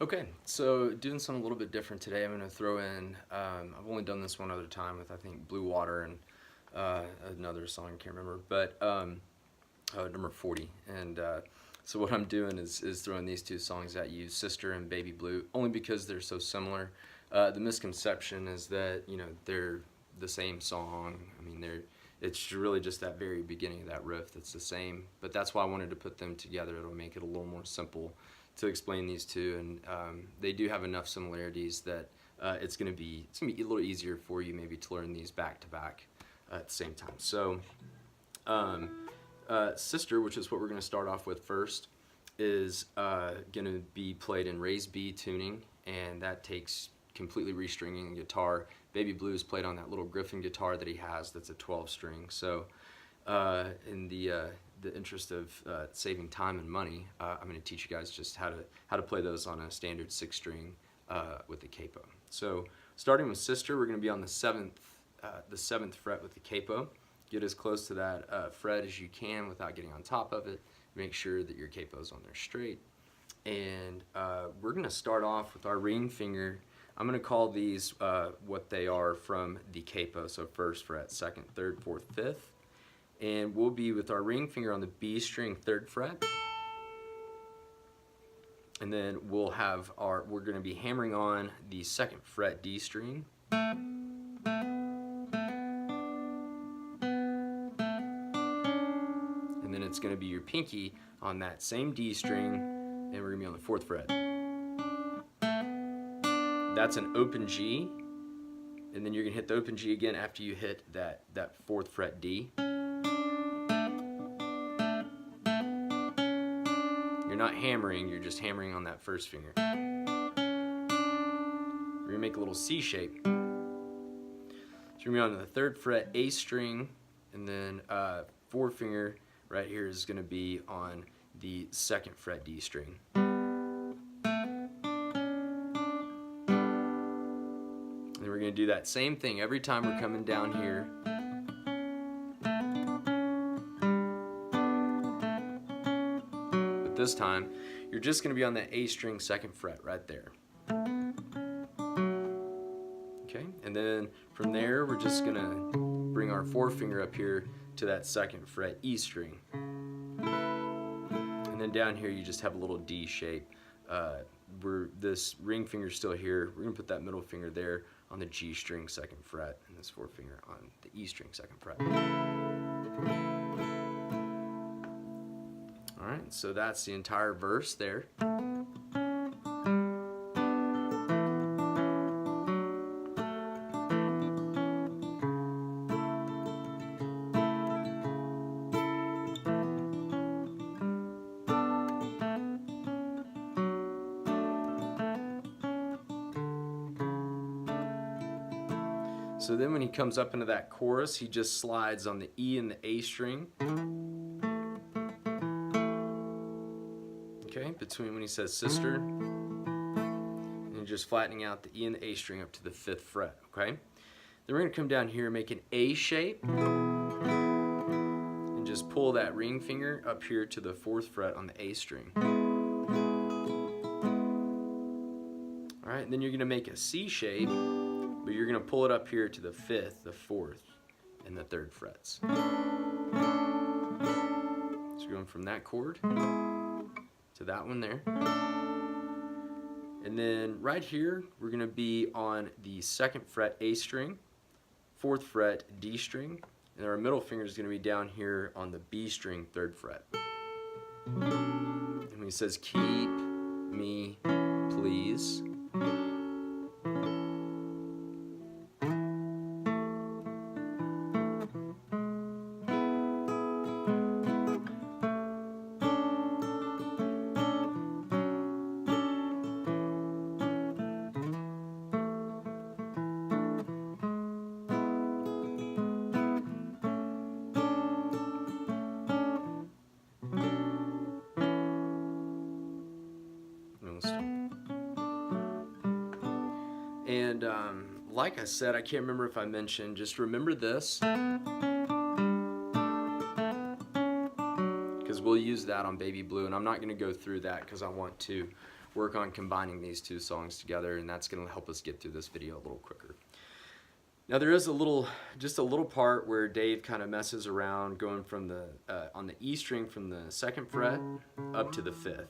Okay, so doing something a little bit different today. I'm going to throw in, I've only done this one other time with, I think, Blue Water and another song, I can't remember, but number 40. And so what I'm doing is throwing these two songs at you, Sister and Baby Blue, only because they're so similar. The misconception is that, they're the same song. I mean, it's really just that very beginning of that riff that's the same, but that's why I wanted to put them together. It'll make it a little more simple to explain these two, and they do have enough similarities that it's gonna be a little easier for you maybe to learn these back to back at the same time. So Sister, which is what we're gonna start off with first, is gonna be played in raised B tuning, and that takes completely restringing the guitar. Baby Blue is played on that little Griffin guitar that he has that's a 12 string. So in the interest of saving time and money, I'm going to teach you guys just how to play those on a standard 6-string with the capo. So starting with Sister, we're going to be on the seventh fret with the capo. Get as close to that fret as you can without getting on top of it. Make sure that your capo is on there straight. And we're going to start off with our ring finger. I'm going to call these what they are from the capo. So first fret, second, third, fourth, fifth. And we'll be with our ring finger on the B string, 3rd fret. And then we're going to be hammering on the 2nd fret D string. And then it's going to be your pinky on that same D string, and we're going to be on the 4th fret. That's an open G, and then you're going to hit the open G again after you hit that 4th fret D. You're not hammering, you're just hammering on that first finger. We're going to make a little C shape. So you're going to be on the 3rd fret A string, and then 4th finger right here is going to be on the 2nd fret D string. And we're going to do that same thing every time we're coming down here. But this time, you're just going to be on the A string 2nd fret right there. Okay, and then from there, we're just going to bring our forefinger up here to that 2nd fret E string. And then down here, you just have a little D shape. This ring finger's still here. We're going to put that middle finger there on the G string 2nd fret, and this forefinger on the E string 2nd fret. Alright, so that's the entire verse there. So then when he comes up into that chorus, he just slides on the E and the A string. Okay, between when he says sister, and you're just flattening out the E and the A string up to the 5th fret, okay? Then we're going to come down here and make an A shape, and just pull that ring finger up here to the 4th fret on the A string. Alright, and then you're going to make a C shape, but you're going to pull it up here to the 5th, the 4th, and the 3rd frets. So you're going from that chord to that one there. And then right here, we're going to be on the 2nd fret A string, 4th fret D string, and our middle finger is going to be down here on the B string 3rd fret. And when he says, keep me, please, and like I said, I can't remember if I mentioned, just remember this, because we'll use that on Baby Blue, and I'm not going to go through that because I want to work on combining these two songs together, and that's going to help us get through this video a little quicker. Now there is just a little part where Dave kind of messes around going from the, on the E string from the 2nd fret up to the 5th.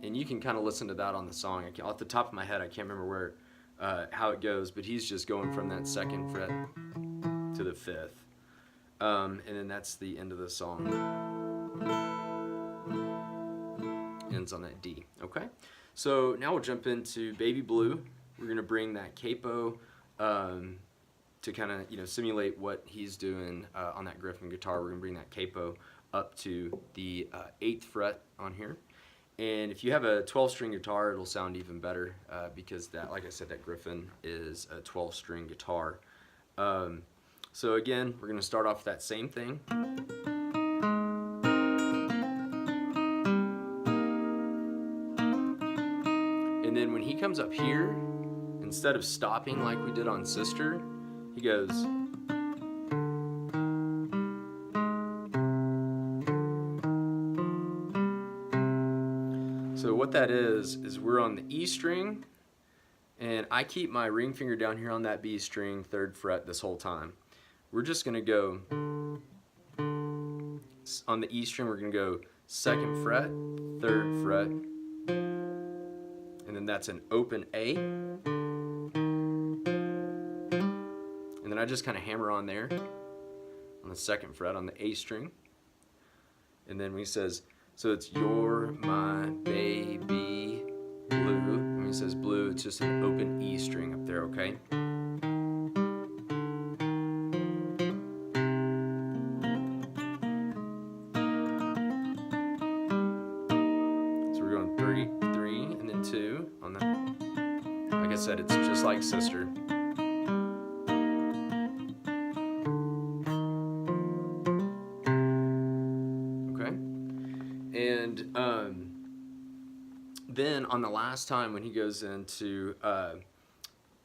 And you can kind of listen to that on the song. Off the top of my head, I can't remember where, how it goes, but he's just going from that 2nd fret to the 5th. And then that's the end of the song. Ends on that D, okay? So now we'll jump into Baby Blue. We're gonna bring that capo to kind of simulate what he's doing on that Griffin guitar. We're gonna bring that capo up to the 8th fret on here. And if you have a 12-string guitar, it'll sound even better because that, like I said, that Griffin is a 12-string guitar. So again, we're gonna start off with that same thing. And then when he comes up here, instead of stopping like we did on Sister, he goes. So what that is we're on the E string, and I keep my ring finger down here on that B string, 3rd fret this whole time. We're just gonna go, on the E string, we're gonna go 2nd fret, 3rd fret, and then that's an open A. And then I just kind of hammer on there on the 2nd fret on the A string. And then when he says, so it's you're my baby blue. When he says blue, it's just an open E string up there, okay? So we're going 3, 3, and then 2 on that. Like I said, it's just like Sister. And then on the last time when he goes into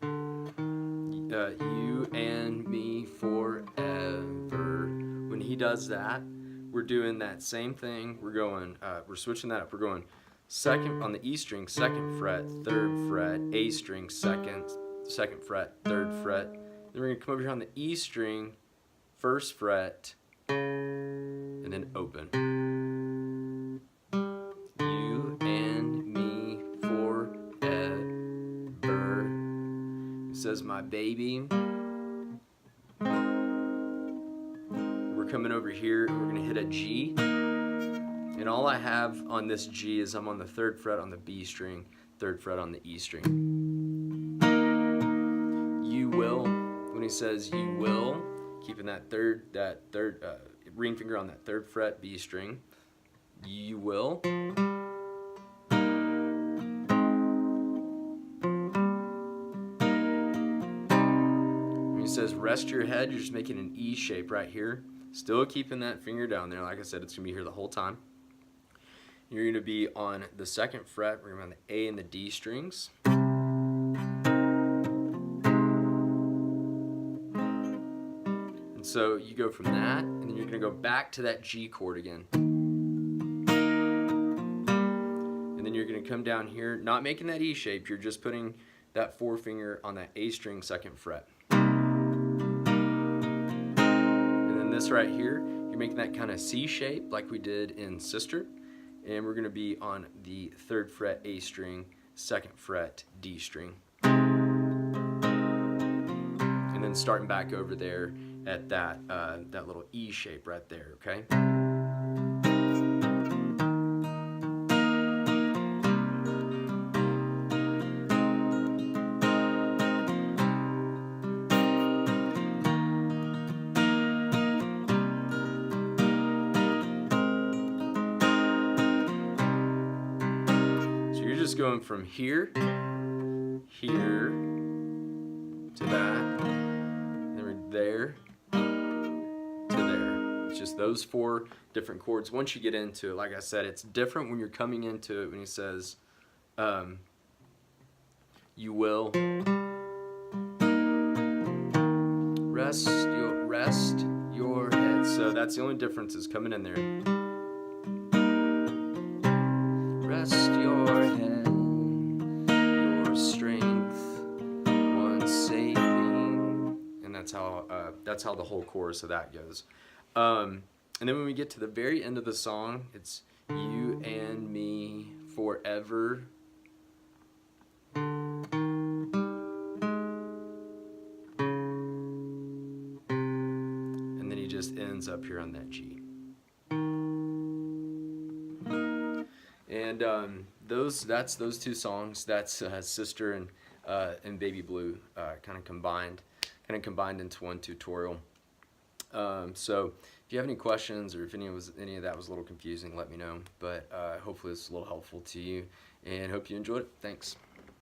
you and me forever, when he does that, we're doing that same thing. We're going, we're switching that up. We're going 2nd on the E string, 2nd fret, 3rd fret, A string, 2nd fret, 3rd fret. Then we're gonna come over here on the E string, 1st fret, and then open. Says my baby. We're coming over here, we're gonna hit a G, and all I have on this G is I'm on the 3rd fret on the B string, 3rd fret on the E string. You will, when he says you will, keeping that third ring finger on that 3rd fret B string, you will. Says rest your head, you're just making an E shape right here, still keeping that finger down there. Like I said, it's gonna be here the whole time. You're gonna be on the 2nd fret, we're gonna be on the A and the D strings. And so you go from that, and then you're gonna go back to that G chord again. And then you're gonna come down here, not making that E shape, you're just putting that forefinger on that A string 2nd fret. This right here, you're making that kind of C shape like we did in Sister, and we're going to be on the 3rd fret A string, 2nd fret D string, and then starting back over there at that that little E shape right there, okay? Just going from here, here to that, then we're there to there. It's just those 4 different chords. Once you get into it, like I said, it's different when you're coming into it when he says, you will rest your head. So that's the only difference is coming in there. rest your head, your strength once saving, and that's how the whole chorus of that goes. And then when we get to the very end of the song, it's you and me forever. And then he just ends up here on that G. And that's those two songs. That's Sister and Baby Blue kind of combined into one tutorial. So if you have any questions, or if any of that was a little confusing, let me know. But hopefully it's a little helpful to you, and hope you enjoyed it. Thanks.